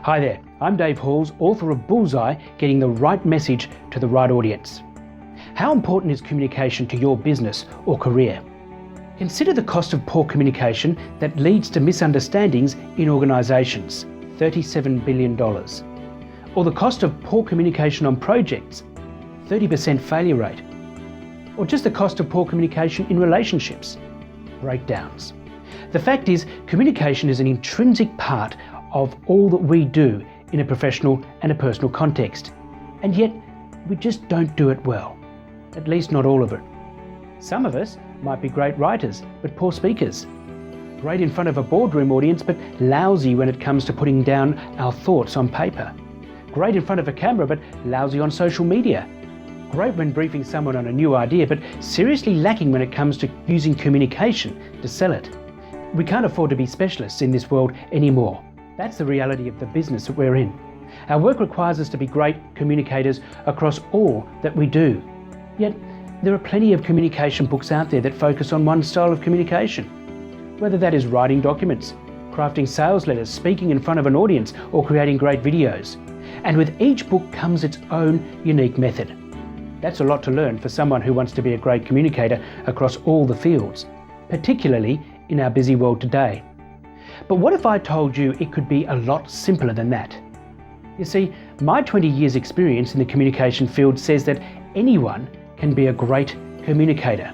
Hi there, I'm Dave Halls, author of Bullseye, getting the right message to the right audience. How important is communication to your business or career? Consider the cost of poor communication that leads to misunderstandings in organisations, $37 billion. Or the cost of poor communication on projects, 30% failure rate. Or just the cost of poor communication in relationships, breakdowns. The fact is, communication is an intrinsic part of all that we do in a professional and a personal context. And yet, we just don't do it well. At least not all of it. Some of us might be great writers, but poor speakers. Great in front of a boardroom audience, but lousy when it comes to putting down our thoughts on paper. Great in front of a camera, but lousy on social media. Great when briefing someone on a new idea, but seriously lacking when it comes to using communication to sell it. We can't afford to be specialists in this world anymore. That's the reality of the business that we're in. Our work requires us to be great communicators across all that we do. Yet, there are plenty of communication books out there that focus on one style of communication. Whether that is writing documents, crafting sales letters, speaking in front of an audience, or creating great videos. And with each book comes its own unique method. That's a lot to learn for someone who wants to be a great communicator across all the fields, particularly in our busy world today. But what if I told you it could be a lot simpler than that? You see, my 20 years experience in the communication field says that anyone can be a great communicator.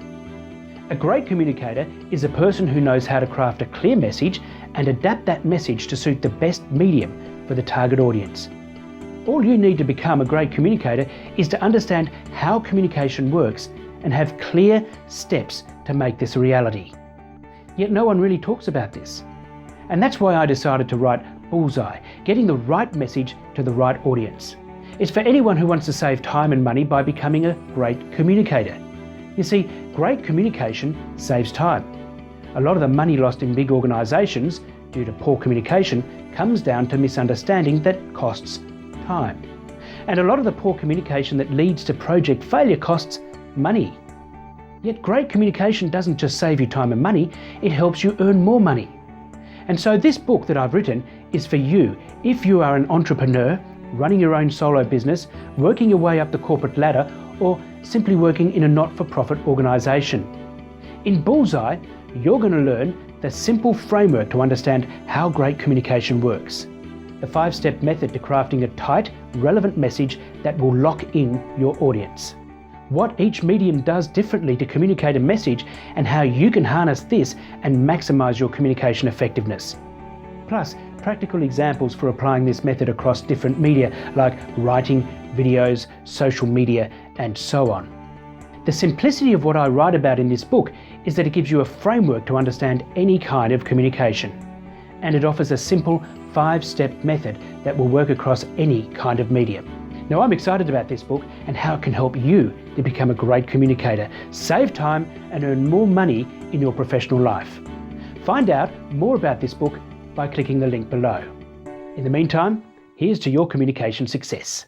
A great communicator is a person who knows how to craft a clear message and adapt that message to suit the best medium for the target audience. All you need to become a great communicator is to understand how communication works and have clear steps to make this a reality. Yet no one really talks about this. And that's why I decided to write Bullseye, getting the right message to the right audience. It's for anyone who wants to save time and money by becoming a great communicator. You see, great communication saves time. A lot of the money lost in big organisations due to poor communication comes down to misunderstanding that costs time. And a lot of the poor communication that leads to project failure costs money. Yet great communication doesn't just save you time and money, it helps you earn more money. And so this book that I've written is for you if you are an entrepreneur, running your own solo business, working your way up the corporate ladder, or simply working in a not-for-profit organisation. In Bullseye, you're going to learn the simple framework to understand how great communication works. The 5-step method to crafting a tight, relevant message that will lock in your audience. What each medium does differently to communicate a message and how you can harness this and maximise your communication effectiveness. Plus, practical examples for applying this method across different media like writing, videos, social media, and so on. The simplicity of what I write about in this book is that it gives you a framework to understand any kind of communication. And it offers a simple 5-step method that will work across any kind of medium. Now, I'm excited about this book and how it can help you to become a great communicator, save time and earn more money in your professional life. Find out more about this book by clicking the link below. In the meantime, here's to your communication success.